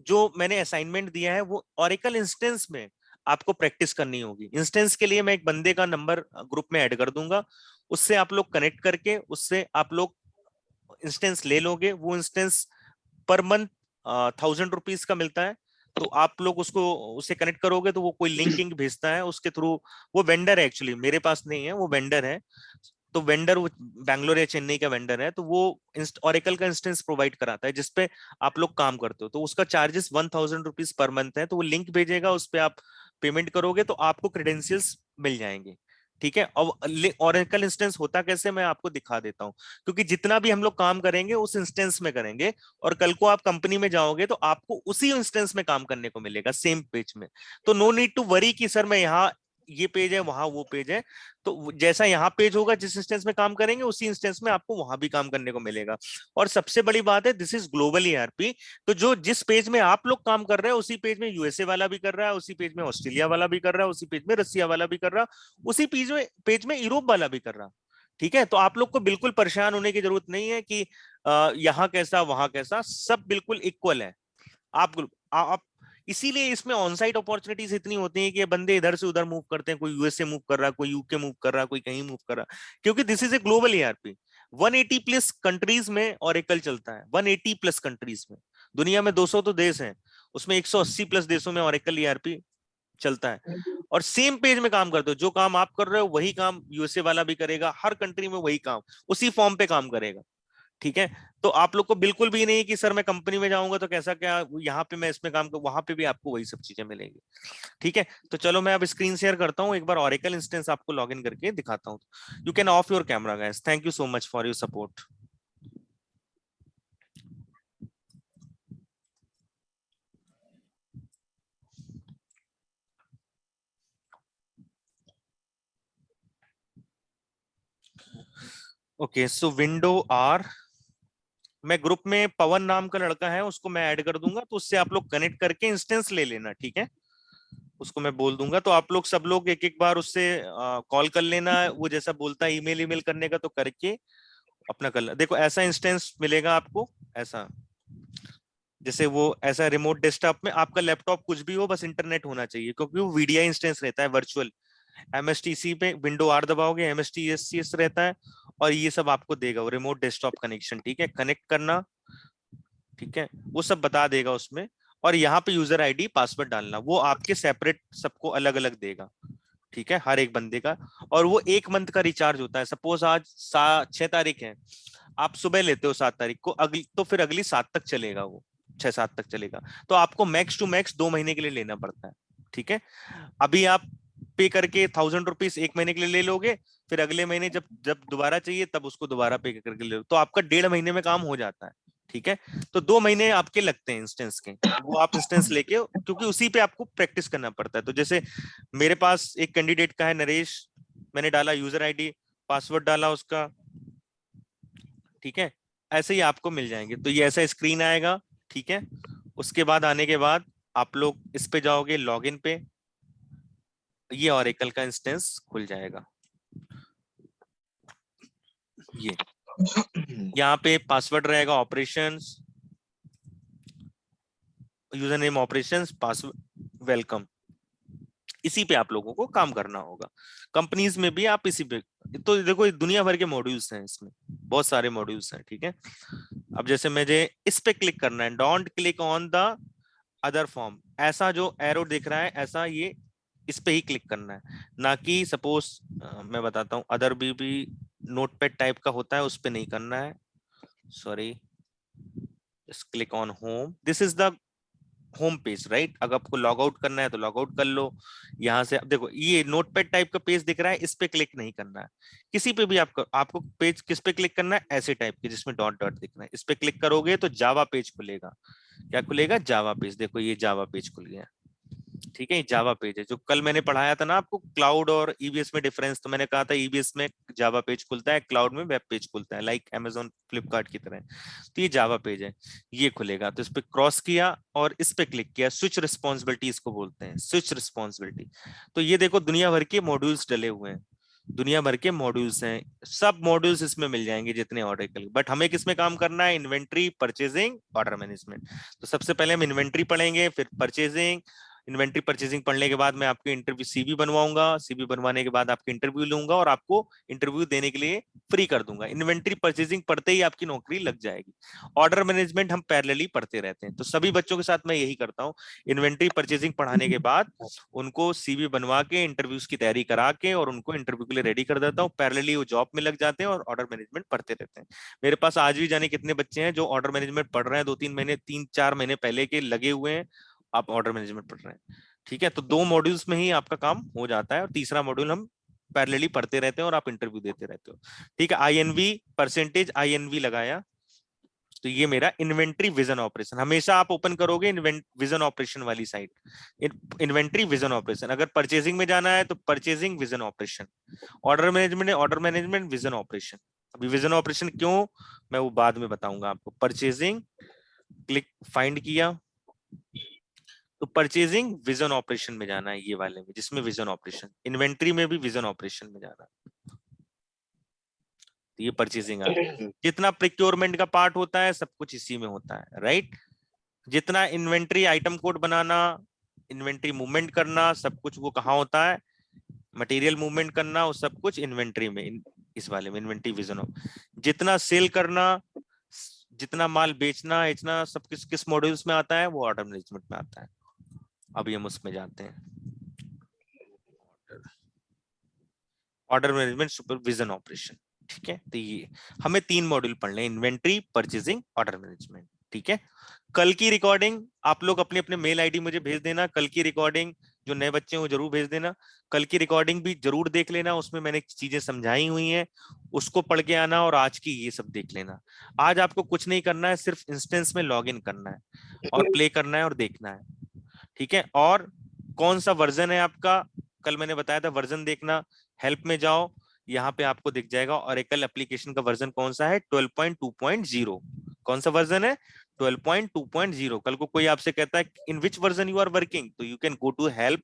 जो मैंने असाइनमेंट दिया है वो ओरेकल इंस्टेंस में आपको प्रैक्टिस करनी होगी। इंस्टेंस के लिए मैं एक बंदे का नंबर ग्रुप में ऐड कर दूंगा, उससे आप लोग कनेक्ट करके उससे आप लोग इंस्टेंस ले लोगे। वो इंस्टेंस पर मंथ 1000 रुपीज का मिलता है। तो आप लोग उसको उससे कनेक्ट करोगे तो वो कोई लिंकिंग भेजता है, उसके थ्रू, वो वेंडर है एक्चुअली, मेरे पास नहीं है, वो वेंडर है। तो वेंडर बैंगलोर या चेन्नई का वेंडर है, तो वो ओरेकल का इंस्टेंस प्रोवाइड कराता है जिसपे आप लोग काम करते हो। तो उसका चार्जेस 1000 रुपीज पर मंथ है। तो वो लिंक भेजेगा, उस पर आप पेमेंट करोगे तो आपको क्रेडेंशियल्स मिल जाएंगे, ठीक है? अब ओरेकल इंस्टेंस होता कैसे, मैं आपको दिखा देता हूँ। क्योंकि जितना भी हम लोग काम करेंगे उस इंस्टेंस में करेंगे, और कल को आप कंपनी में जाओगे तो आपको उसी इंस्टेंस में काम करने को मिलेगा, सेम पेज में। तो नो नीड टू वरी कि सर मैं यहाँ ये पेज है, वहां वो पेज है। तो जैसा यहाँ पेज होगा, जिस इंस्टेंस में काम करेंगे उसी इंस्टेंस में आपको वहां भी काम करने को मिलेगा। और सबसे बड़ी बात है, दिस इज ग्लोबल ईआरपी। तो जो जिस पेज में आप लोग काम कर रहे हैं उसी पेज में यूएसए वाला भी कर रहा है, उसी पेज में ऑस्ट्रेलिया वाला भी कर रहा है, उसी पेज में रसिया वाला भी कर रहा है, उसी पेज में यूरोप वाला भी कर रहा, ठीक है? तो आप लोग को बिल्कुल परेशान होने की जरूरत नहीं है कि यहाँ कैसा वहां कैसा, सब बिल्कुल इक्वल है। आप इसीलिए इसमें ऑन साइट अपॉर्चुनिटीज इतनी होती हैं कि बंदे इधर से उधर मूव करते हैं, कोई यूएसए मूव कर रहा है, कोई यूके मूव कर रहा है, कोई कहीं मूव कर रहा है, क्योंकि this is a global ERP. 180 plus countries में ओरेकल चलता है, 180 प्लस कंट्रीज में। दुनिया में 200 तो देश हैं, उसमें 180 प्लस देशों में ओरेकल ईआरपी चलता है। और सेम पेज में काम करते हो, जो काम आप कर रहे हो वही काम यूएसए वाला भी करेगा, हर कंट्री में वही काम, उसी फॉर्म पे काम करेगा, ठीक है? तो आप लोग को बिल्कुल भी नहीं कि सर मैं कंपनी में जाऊंगा तो कैसा क्या, यहाँ पे मैं इसमें काम कर, वहां पे भी आपको वही सब चीजें मिलेंगी, ठीक है? तो चलो मैं अब स्क्रीन शेयर करता हूँ, एक बार ओरेकल इंस्टेंस आपको लॉगिन करके दिखाता हूँ। You can off your camera guys. Thank you so much for your support. Okay, so window are, मैं ग्रुप में पवन नाम का लड़का है उसको मैं ऐड कर दूंगा, तो उससे आप लोग कनेक्ट करके इंस्टेंस ले लेना, ठीक है? उसको मैं बोल दूंगा, तो आप लोग सब लोग एक एक बार उससे कॉल कर लेना, वो जैसा बोलता है ईमेल ईमेल करने का तो करके अपना कर लेना। देखो ऐसा इंस्टेंस मिलेगा आपको, ऐसा जैसे वो ऐसा रिमोट डेस्कटॉप में आपका लैपटॉप कुछ भी हो, बस इंटरनेट होना चाहिए, क्योंकि वो वीडियो इंस्टेंस रहता है वर्चुअल, MSTC पे विंडो आर दबाओगे, MSTS रहता है, और ये सब आपको देगा वो रिमोट डेस्कटॉप कनेक्शन, ठीक है, कनेक्ट करना, ठीक है, वो सब बता देगा उसमें। और यहाँ पे यूजर आईडी पासवर्ड डालना, वो आपके सेपरेट सबको अलग अलग देगा, ठीक है, हर एक बंदे का। और वो 1 मंथ का रिचार्ज होता है। सपोज आज 6 तारीख है, आप सुबह लेते हो 7 तारीख को, अगली तो फिर अगली 7 तक चलेगा, वो 6-7 तक चलेगा। तो आपको मैक्स टू मैक्स 2 महीने के लिए लेना पड़ता है, ठीक है। अभी आप पे करके 1000 रुपीज 1 महीने के लिए ले लोगे, फिर अगले महीने जब जब दोबारा चाहिए तब उसको दोबारा पे करके ले लो, तो आपका 1.5 महीने में काम हो जाता है, ठीक है। तो 2 महीने आपके लगते हैं इंस्टेंस के, वो आप इंस्टेंस लेके, क्योंकि उसी पे आपको प्रैक्टिस करना पड़ता है। तो जैसे मेरे पास एक कैंडिडेट का है नरेश, मैंने डाला यूजर आईडी, पासवर्ड डाला उसका, ठीक है, ऐसे ही आपको मिल जाएंगे। तो ये ऐसा स्क्रीन आएगा, ठीक है। उसके बाद आने के बाद आप लोग इस पे जाओगे लॉगिन पे, ये ऑरेकल का इंस्टेंस खुल जाएगा। ये यहाँ पे पासवर्ड रहेगा, operations, user name operations, password, welcome, इसी पे आप लोगों को काम करना होगा। कंपनीज में भी आप इसी पे, तो देखो दुनिया भर के मॉड्यूल्स हैं इसमें, बहुत सारे मॉड्यूल्स हैं, ठीक है। अब जैसे मुझे इस पे क्लिक करना है, don't click on the other form, ऐसा जो एरो दिख रहा है ऐसा, ये इस पे ही क्लिक करना है, ना कि सपोज मैं बताता हूँ अदर भी नोटपैड टाइप का होता है, उस पे नहीं करना है, sorry. Just click on home, this is the home page, right. अगर आपको लॉग आउट करना है तो लॉग आउट कर लो यहाँ से। अब देखो ये नोटपैड टाइप का पेज दिख रहा है, इस पे क्लिक नहीं करना है, किसी पे भी आपको पेज किस पे क्लिक करना है, ऐसे टाइप के जिसमें डॉट डॉट दिख रहा है, इस पे क्लिक करोगे तो जावा पेज खुलेगा। क्या खुलेगा? जावा पेज। देखो ये जावा पेज खुल गया, ठीक है, ये जावा पेज है। जो कल मैंने पढ़ाया था ना आपको क्लाउड और ईबीएस में डिफरेंस, तो मैंने कहा था ईबीएस में जावा पेज खुलता है, क्लाउड में वेब पेज खुलता है, लाइक अमेजोन फ्लिपकार्ट की तरह। तो ये जावा पेज है, ये खुलेगा। तो इस पे क्रॉस किया और इस पे क्लिक किया, स्विच रिस्पॉन्सिबिलिटी इसको बोलते हैं, स्विच रिस्पॉन्सिबिलिटी। तो ये देखो दुनिया भर के मॉड्यूल्स डले हुए हैं, दुनिया भर के मॉड्यूल्स हैं, सब मॉड्यूल्स इसमें मिल जाएंगे जितने ऑरेकल। बट हमें किसमें काम करना है? Inventory, purchasing, order management. तो सबसे पहले हम इन्वेंट्री पढ़ेंगे, फिर परचेजिंग। इन्वेंट्री परचेजिंग पढ़ने के बाद मैं आपके इंटरव्यू सीवी बनवाऊंगा, सीवी बनवाने के बाद आपके इंटरव्यू लूंगा और आपको इंटरव्यू देने के लिए फ्री कर दूंगा। इन्वेंट्री परचेजिंग पढ़ते ही आपकी नौकरी लग जाएगी। ऑर्डर मैनेजमेंट हम पैरेलली पढ़ते रहते हैं, तो सभी बच्चों के साथ मैं यही करता हूँ। इन्वेंट्री परचेजिंग पढ़ाने के बाद उनको सीवी बनवा के इंटरव्यूज की तैयारी करा के और उनको इंटरव्यू के लिए रेडी कर देता हूँ। पैरेलली वो जॉब में लग जाते हैं और ऑर्डर मैनेजमेंट पढ़ते रहते हैं। मेरे पास आज भी जाने कितने बच्चे हैं जो ऑर्डर मैनेजमेंट पढ़ रहे हैं, 2-3 महीने 3-4 महीने पहले के लगे हुए हैं, आप ऑर्डर मैनेजमेंट पढ़ रहे हैं, ठीक है। तो 2 मॉड्यूल्स में ही आपका काम हो जाता है, और तीसरा मॉड्यूल हम पैरेलली पढ़ते रहते हैं और आप इंटरव्यू देते रहते हो, ठीक है। आईएनवी परसेंटेज आईएनवी लगाया, तो ये मेरा इन्वेंट्री विजन ऑपरेशन। हमेशा आप ओपन करोगे विजन ऑपरेशन वाली साइट, इन्वेंट्री विजन ऑपरेशन। अगर परचेजिंग में जाना है तो purchasing vision operation, order management है ऑर्डर मैनेजमेंट विजन ऑपरेशन। अभी विजन ऑपरेशन क्यों, मैं वो बाद में बताऊंगा आपको। परचेजिंग क्लिक फाइंड किया, तो परचेजिंग विजन ऑपरेशन में जाना है, ये वाले में जिसमें विजन ऑपरेशन। इन्वेंट्री में भी विजन ऑपरेशन में जाना है, तो ये परचेजिंग आ गया। जितना प्रिक्योरमेंट का पार्ट होता है सब कुछ इसी में होता है, राइट। जितना इन्वेंट्री आइटम कोड बनाना, इन्वेंट्री मूवमेंट करना, सब कुछ वो कहाँ होता है? मटेरियल मूवमेंट करना, वो सब कुछ इन्वेंट्री में, इस वाले में इन्वेंट्री विजन ऑफ। जितना सेल करना, जितना माल बेचना बेचना, सब किस मॉड्यूल्स में आता है? वो ऑर्डर मैनेजमेंट में आता है। अभी हम उसमें जाते हैं, ऑर्डर मैनेजमेंट सुपरविजन ऑपरेशन, ठीक है। तो ये हमें 3 मॉड्यूल पढ़ने हैं, इन्वेंट्री, परचेजिंग, ऑर्डर मैनेजमेंट, ठीक है। कल की रिकॉर्डिंग आप लोग अपने अपने मेल आईडी मुझे भेज देना। कल की रिकॉर्डिंग जो नए बच्चे हो जरूर भेज देना। कल की रिकॉर्डिंग भी जरूर देख लेना, उसमें मैंने चीजें समझाई हुई हैं, उसको पढ़ के आना, और आज की ये सब देख लेना। आज आपको कुछ नहीं करना है, सिर्फ इंस्टेंस में लॉग इन करना है और प्ले करना है और देखना है, ठीक है। और कौन सा वर्जन है आपका, कल मैंने बताया था वर्जन देखना। हेल्प में जाओ, यहाँ पे आपको दिख जाएगा ओरेकल एप्लीकेशन का वर्जन कौन सा है, 12.2.0। कौन सा वर्जन है? 12.2.0। कल को कोई आपसे कहता है in which version you are working, तो you can go to help,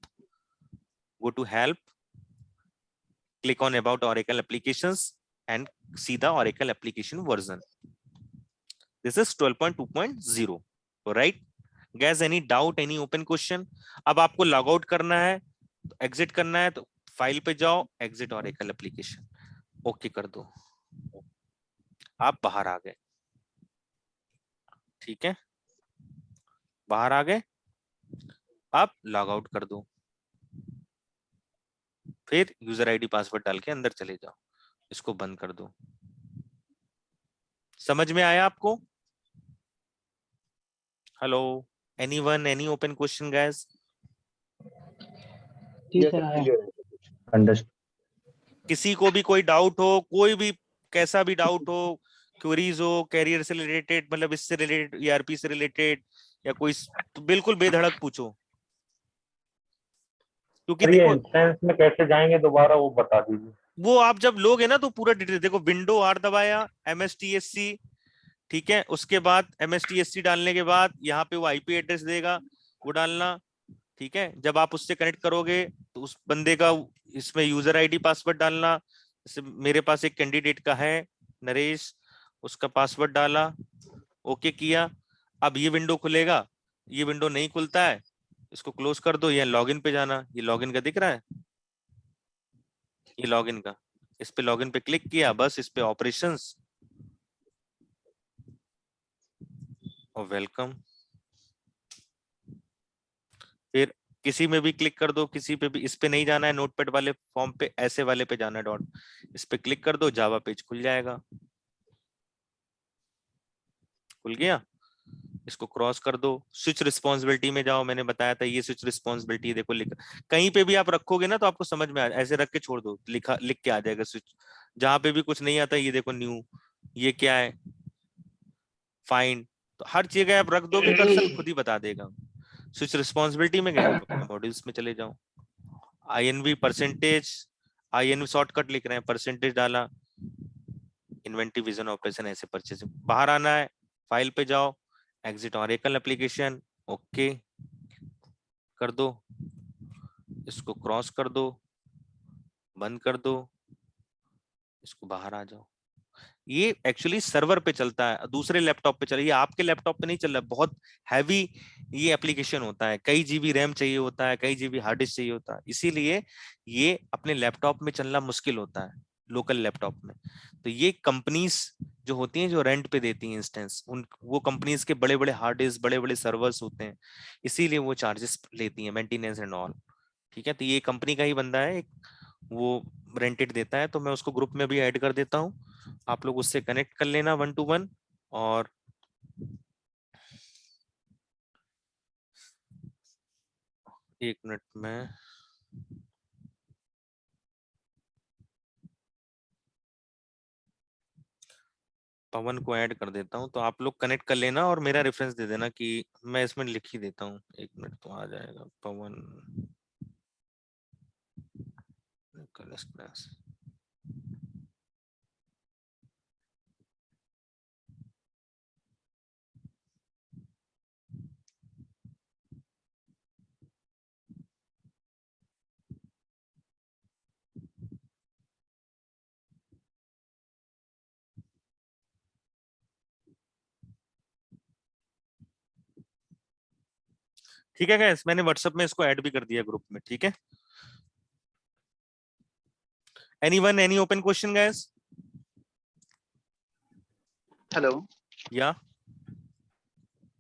click on about Oracle applications and see the Oracle application version. This is 12.2.0, right? Guys, any doubt, any open question? अब आपको log out करना है, exit करना है, तो file पे जाओ, एग्जिट ऑरेकल एप्लीकेशन, ओके कर दो, आप बाहर आ गए। ठीक है, बाहर आ गए, आप लॉग आउट कर दो, फिर यूजर आईडी पासवर्ड डाल के अंदर चले जाओ, इसको बंद कर दो। समझ में आया आपको? Hello, anyone, any open question guys? जी सर आया। अंडरस्टूड। किसी को भी कोई डाउट हो, कोई भी कैसा भी डाउट हो, क्वेरीज हो, कैरियर से रिलेटेड, मतलब इससे रिलेटेड, ईआरपी से रिलेटेड, या कोई, तो बिल्कुल बेधड़क पूछो, क्योंकि सर ये देखो इंस्टेंस में कैसे जाएंगे दोबारा वो बता दीजिए। वो आप जब लोगे ना तो पूरा डिटेल देखो, विंडो आर दबाया, MSTSC, ठीक है, उसके बाद MSTSC डालने के बाद यहाँ पे वो आईपी एड्रेस देगा, वो डालना। ठीक है, जब आप उससे कनेक्ट करोगे तो उस बंदे का इसमें यूजर आईडी पासवर्ड डालना। जैसे मेरे पास एक कैंडिडेट का है नरेश, उसका पासवर्ड डाला, ओके किया। अब ये विंडो खुलेगा, ये विंडो नहीं खुलता है, इसको क्लोज कर दो, ये लॉगिन पे जाना, ये लॉगिन का दिख रहा है, ये लॉगिन का, इस पे लॉगिन पे क्लिक किया, बस इस पे ऑपरेशंस और वेलकम। फिर किसी में भी क्लिक कर दो, किसी पे भी, इस पे नहीं जाना है नोटपैड वाले फॉर्म पे, ऐसे वाले पे जाना है डॉट, इस पे क्लिक कर दो, जावा पेज खुल जाएगा। खुल गया, इसको क्रॉस कर दो, स्विच रिस्पॉन्सिबिलिटी में जाओ, मैंने बताया था ये स्विच रिस्पॉन्सिबिलिटी देखो लिखा, कहीं पे भी आप रखोगे ना तो आपको समझ में आ, ऐसे रख के छोड़ दो, लिखा लिख के आ जाएगा स्विच। जहां पे भी कुछ नहीं आता, ये देखो न्यू, ये क्या है, फाइंड, तो हर जगह आप रख दोगे, कर्सर खुद ही बता देगा। स्विच रिस्पॉन्सिबिलिटी में गए, मॉड्यूल्स में चले जाओ, INV परसेंटेज, INV शॉर्टकट लिख रहे हैं, परसेंटेज डाला, इन्वेंटरी विजन ऑपरेशन, ऐसे परचेज, बाहर आना है, फाइल पे जाओ, एग्जिट ऑरेकल एप्लीकेशन, ओके कर दो, इसको क्रॉस कर दो, बंद कर दो, इसको बाहर आ जाओ। ये एक्चुअली सर्वर पे चलता है, दूसरे लैपटॉप पे चल रहा है, ये आपके लैपटॉप पे नहीं चल रहा है, बहुत हैवी ये एप्लीकेशन होता है, कई जीबी रैम चाहिए होता है, कई जीबी हार्ड डिस्क चाहिए होता है, इसीलिए ये अपने लैपटॉप में चलना मुश्किल होता है, लोकल लैपटॉप में। तो ये कंपनीज जो होती हैं, जो रेंट पे देती हैं इंस्टेंस, उन वो कंपनीज के बड़े बड़े हार्ड डिस्क, बड़े बड़े सर्वर्स होते हैं, इसीलिए वो चार्जेस लेती हैं, मेंटेनेंस एंड ऑल। ठीक है, तो ये कंपनी का ही बंदा है एक, वो रेंटेड देता है, तो मैं उसको ग्रुप में भी ऐड कर देता हूँ, आप लोग उससे कनेक्ट कर लेना 1 to 1। और एक मिनट में पवन को ऐड कर देता हूँ, तो आप लोग कनेक्ट कर लेना और मेरा रेफरेंस दे देना, कि मैं इसमें लिख ही देता हूँ, 1 मिनट तो आ जाएगा। पवन एक्सप्रेस, ठीक है गैस, मैंने व्हाट्सएप में इसको ऐड भी कर दिया ग्रुप में। ठीक है, anyone, any open question gas? Hello, या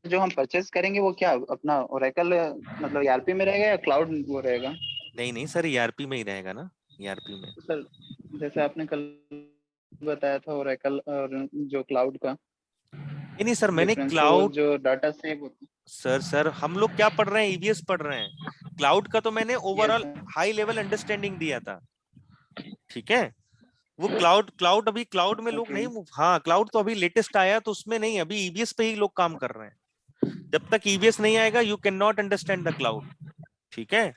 जो हम परचेस करेंगे वो क्या अपना ओरेकल मतलब ईआरपी में रहेगा या क्लाउड वो रहेगा? नहीं नहीं सर, ERP में ही रहेगा ना, ERP में। तो सर जैसे आपने कल बताया था ओरेकल और जो क्लाउड का नहीं सर, मैंने डिफरेंस, तो क्लाउड, जो डाटा सेव होता सर हम लोग क्या पढ़ रहे हैं, EBS पढ़ रहे हैं। क्लाउड का तो मैंने है, ओवरऑल हाई लेवल अंडरस्टैंडिंग दिया था। ठीक है, वो क्लाउड क्लाउड अभी क्लाउड में लोग ओके नहीं हाँ, क्लाउड तो अभी लेटेस्ट आया, तो उसमें नहीं, अभी EBS पे ही लोग काम कर रहे हैं। जब तक EBS नहीं आएगा, you can not understand the cloud. ठीक है,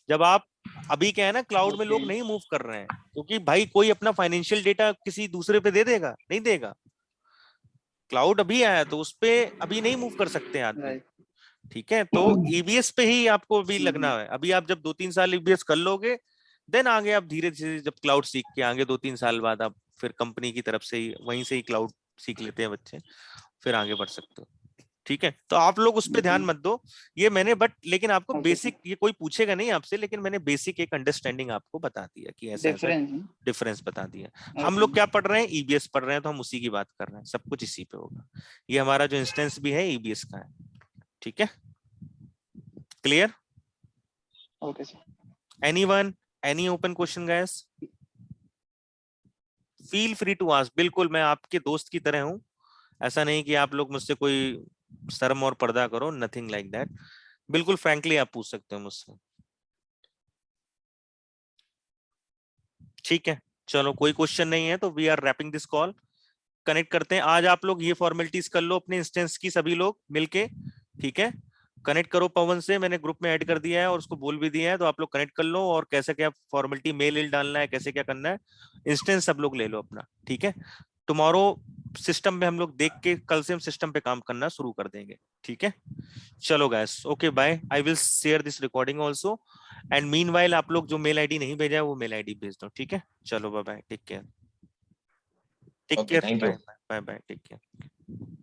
जब आप, अभी क्या है ना, क्लाउड में लोग ओके नहीं मूव कर रहे हैं, क्योंकि भाई कोई अपना फाइनेंशियल डेटा किसी दूसरे पे दे देगा, नहीं देगा। क्लाउड अभी आया तो उस पे अभी नहीं मूव कर सकते आदमी। राइट। ठीक है, तो EBS पे ही आपको अभी लगना है। अभी आप जब 2-3 साल EBS कर लोगे, देन आगे आप धीरे धीरे जब क्लाउड सीख के आगे 2-3 साल बाद आप फिर कंपनी की तरफ से ही, वहीं से ही क्लाउड सीख लेते हैं बच्चे, फिर आगे बढ़ सकते हो। ठीक है, तो आप लोग उस पर ध्यान हम्म। मत दो। ये मैंने बट लेकिन आपको Okay, बेसिक, ये कोई पूछेगा नहीं आपसे, लेकिन मैंने बेसिक एक अंडरस्टैंडिंग आपको बता दिया कि ऐसा ऐसा डिफरेंस। डिफरेंस बता दिया। हम ओके। लोग क्या पढ़ रहे हैं, ईबीएस पढ़ रहे हैं, तो हम उसी की बात कर रहे हैं, सब कुछ इसी पे होगा। ये हमारा जो इंस्टेंस भी है ईबीएस का है, ठीक है, clear? Okay sir. Anyone, any open question guys? Feel free to ask, बिल्कुल मैं आपके दोस्त की तरह हूं, ऐसा नहीं कि आप लोग मुझसे कोई शर्म और पर्दा करो, नथिंग लाइक दैट। बिल्कुल फ्रैंकली आप पूछ सकते हो मुझसे, ठीक है। चलो कोई क्वेश्चन नहीं है तो we are wrapping this call, connect करते हैं। आज आप लोग ये फॉर्मेलिटीज कर लो अपने इंस्टेंस की, सभी लोग मिलके, ठीक है। कनेक्ट करो पवन से, मैंने ग्रुप में ऐड कर दिया है और उसको बोल भी दिया है, तो आप लोग कनेक्ट कर लो, और कैसे क्या फॉर्मेलिटी मेल डालना है, कैसे क्या करना है, इंस्टेंस सब लोग ले लो अपना, ठीक है। टुमारो सिस्टम में हम लोग देख के कल से हम सिस्टम पे काम करना शुरू कर देंगे, ठीक है। चलो guys, okay bye, I will share this recording also, and meanwhile आप लोग जो मेल आईडी नहीं भेजा है वो मेल आईडी भेज दो, ठीक है। चलो bye bye, take care, take Okay, care, thank you. Bye bye bye, take care.